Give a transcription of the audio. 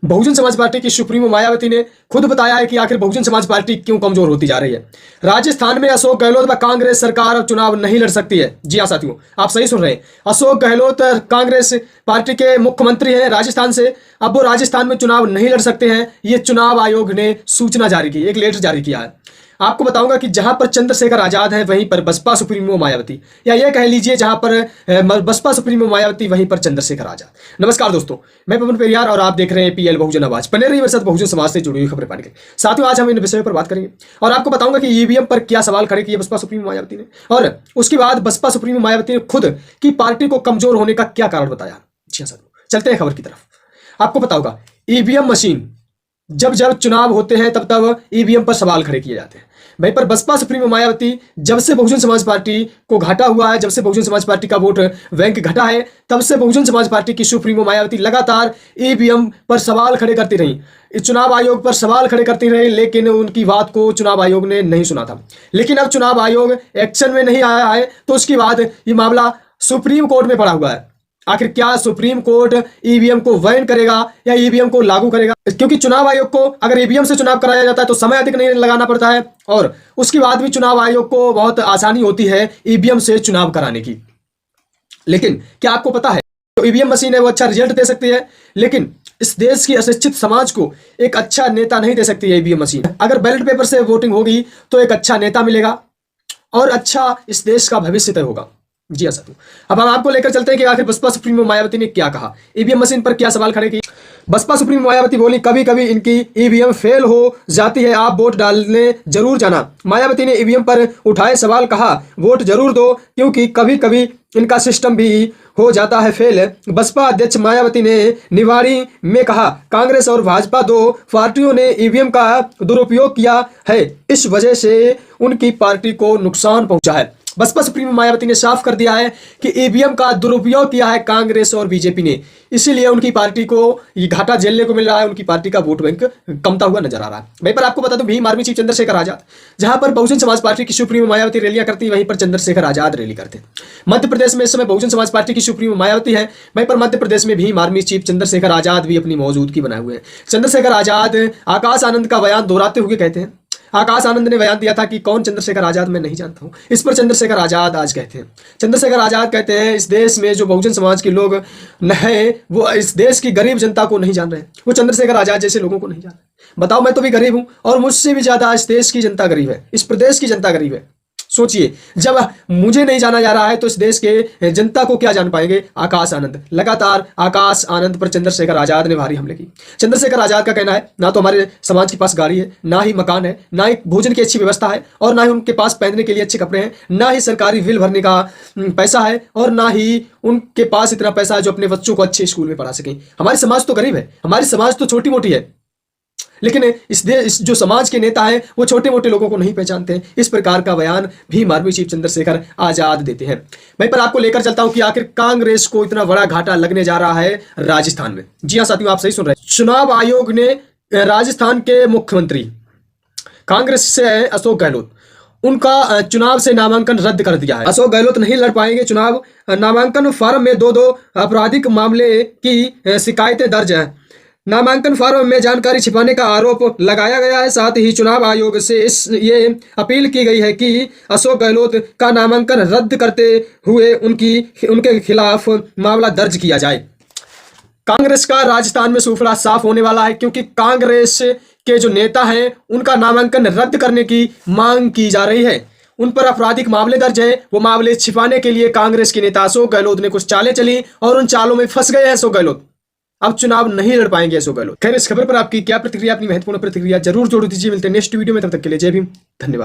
Bahujan Samaj party की supremo Mayawati ने खुद बताया है कि आखिर बहुजन समाज पार्टी क्यों कमजोर होती जा रही है। राजस्थान में अशोक गहलोत व कांग्रेस सरकार अब चुनाव नहीं लड़ सकती है। जी हाँ साथियों, आप सही सुन रहे हैं। अशोक गहलोत कांग्रेस पार्टी के मुख्यमंत्री हैं राजस्थान से। अब वो राजस्थान में चुनाव नहीं लड़ सकते हैं। ये चुनाव आयोग ने सूचना जारी की, एक लेटर जारी किया है। आपको बताऊंगा कि जहां पर चंद्रशेखर आजाद है वहीं पर बसपा सुप्रीमो मायावती, या ये कह लीजिए जहां पर बसपा सुप्रीमो मायावती वहीं पर चंद्रशेखर आजाद। नमस्कार दोस्तों, मैं पवन पेरियार और आप देख रहे हैं पीएल बहुजन आवाज। बने रहिए मेरे साथ बहुजन समाज से जुड़ी हुई खबरें पाने के लिए। साथियों, आज हम इन विषयों पर बात करेंगे और आपको बताऊंगा कि ईवीएम पर क्या सवाल खड़े किए बसपा सुप्रीमो मायावती ने, और उसके बाद बसपा सुप्रीमो मायावती ने खुद की पार्टी को कमजोर होने का क्या कारण बताया। जी हाँ साथियों, चलते हैं खबर की तरफ। आपको पता होगा ईवीएम मशीन जब जब चुनाव होते हैं तब तब ईवीएम पर सवाल खड़े किए जाते हैं। वहीं पर बसपा सुप्रीमो मायावती जब से बहुजन समाज पार्टी को घाटा हुआ है, जब से बहुजन समाज पार्टी का वोट बैंक घटा है, तब से बहुजन समाज पार्टी की सुप्रीमो मायावती लगातार ईवीएम पर सवाल खड़े करती रही, इस चुनाव आयोग पर सवाल खड़े करती रही, लेकिन उनकी बात को चुनाव आयोग ने नहीं सुना था। लेकिन अब चुनाव आयोग एक्शन में नहीं आया है, तो उसके बाद ये मामला सुप्रीम कोर्ट में पड़ा हुआ है। आखिर क्या सुप्रीम कोर्ट ईवीएम को बैन करेगा या ईवीएम को लागू करेगा? क्योंकि चुनाव आयोग को अगर ईवीएम से चुनाव कराया जाता है तो समय अधिक नहीं लगाना पड़ता है, और उसके बाद भी चुनाव आयोग को बहुत आसानी होती है ईवीएम से चुनाव कराने की। लेकिन क्या आपको पता है जो ईवीएम मशीन है वो अच्छा रिजल्ट दे सकती है, लेकिन इस देश की अशिक्षित समाज को एक अच्छा नेता नहीं दे सकती है ईवीएम मशीन। अगर बैलेट पेपर से वोटिंग होगी तो एक अच्छा नेता मिलेगा और अच्छा इस देश का भविष्य तय होगा। जी हाँ साथियों, अब हम आपको लेकर चलते हैं कि आखिर बसपा सुप्रीमो मायावती ने क्या कहा, ईवीएम मशीन पर क्या सवाल खड़े किए। बसपा सुप्रीमो मायावती बोली, कभी कभी इनकी ईवीएम फेल हो जाती है, आप वोट डालने जरूर जाना। मायावती ने ईवीएम पर उठाए सवाल, कहा वोट जरूर दो क्योंकि कभी कभी इनका सिस्टम भी हो जाता है फेल। बसपा अध्यक्ष मायावती ने निवाड़ी में कहा, कांग्रेस और भाजपा दो पार्टियों ने ईवीएम का दुरुपयोग किया है, इस वजह से उनकी पार्टी को नुकसान पहुंचा है। बसपा सुप्रीमो मायावती ने साफ कर दिया है कि ईवीएम का दुरुपयोग किया है कांग्रेस और बीजेपी ने, इसीलिए उनकी पार्टी को ये घाटा झेलने को मिल रहा है, उनकी पार्टी का वोट बैंक कमता हुआ नजर आ रहा है। वहीं पर आपको बता दूं भीम आर्मी चीफ चंद्रशेखर आजाद, जहां पर बहुजन समाज पार्टी की सुप्रीमो मायावती रैलियां करती है, वहीं पर चंद्रशेखर आजाद रैली करते हैं। मध्य प्रदेश में इस समय बहुजन समाज पार्टी की सुप्रीमो मायावती है, वहीं पर मध्य प्रदेश में भीम आर्मी चीफ चंद्रशेखर आजाद भी अपनी मौजूदगी बनाए हुए हैं। चंद्रशेखर आजाद आकाश आनंद का बयान दोहराते हुए कहते हैं, आकाश आनंद ने बयान दिया था कि कौन चंद्रशेखर आजाद मैं नहीं जानता हूं, इस पर चंद्रशेखर आजाद आज कहते हैं, चंद्रशेखर आजाद कहते हैं इस देश में जो बहुजन समाज के लोग हैं वो इस देश की गरीब जनता को नहीं जान रहे, वो चंद्रशेखर आजाद जैसे लोगों को नहीं जान रहे। बताओ, मैं तो भी गरीब हूं और मुझसे भी ज्यादा इस देश की जनता गरीब है, इस प्रदेश की जनता गरीब है। सोचिए, जब मुझे नहीं जाना जा रहा है तो इस देश के जनता को क्या जान पाएंगे आकाश आनंद। लगातार आकाश आनंद पर चंद्रशेखर आजाद ने भारी हमले की। चंद्रशेखर आजाद का कहना है ना तो हमारे समाज के पास गाड़ी है, ना ही मकान है, ना ही भोजन की अच्छी व्यवस्था है, और ना ही उनके पास पहनने के लिए अच्छे कपड़े हैं, ना ही सरकारी बिल भरने का पैसा है, और ना ही उनके पास इतना पैसा है जो अपने बच्चों को अच्छे स्कूल में पढ़ा सकें। हमारी समाज तो गरीब है, हमारी समाज तो छोटी मोटी है, लेकिन इस जो समाज के नेता हैं वो छोटे मोटे लोगों को नहीं पहचानते हैं। इस प्रकार का बयान भीम आर्मी चीफ चंद्रशेखर आजाद देते हैं। वहीं पर आपको लेकर चलता हूं कि आखिर कांग्रेस को इतना बड़ा घाटा लगने जा रहा है राजस्थान में। जी हां साथियों, आप सही सुन रहे हैं। चुनाव आयोग ने राजस्थान के मुख्यमंत्री कांग्रेस से है अशोक गहलोत, उनका चुनाव से नामांकन रद्द कर दिया है। अशोक गहलोत नहीं लड़ पाएंगे चुनाव। नामांकन फार्म में दो आपराधिक मामले की शिकायतें दर्ज हैं। नामांकन फार्म में जानकारी छिपाने का आरोप लगाया गया है। साथ ही चुनाव आयोग से ये अपील की गई है कि अशोक गहलोत का नामांकन रद्द करते हुए उनके खिलाफ मामला दर्ज किया जाए। कांग्रेस का राजस्थान में सूफड़ा साफ होने वाला है, क्योंकि कांग्रेस के जो नेता हैं उनका नामांकन रद्द करने की मांग की जा रही है। उन पर आपराधिक मामले दर्ज है। वो मामले छिपाने के लिए कांग्रेस के नेता अशोक गहलोत ने कुछ चालें चली और उन चालों में फंस गए हैं अशोक गहलोत। अब चुनाव नहीं लड़ पाएंगे अशोक गहलोत। खैर, इस खबर पर आपकी क्या प्रतिक्रिया, अपनी महत्वपूर्ण प्रतिक्रिया जरूर जोड़ दीजिए। मिलते हैं नेक्स्ट वीडियो में, तब तक के लिए जय भीम, धन्यवाद।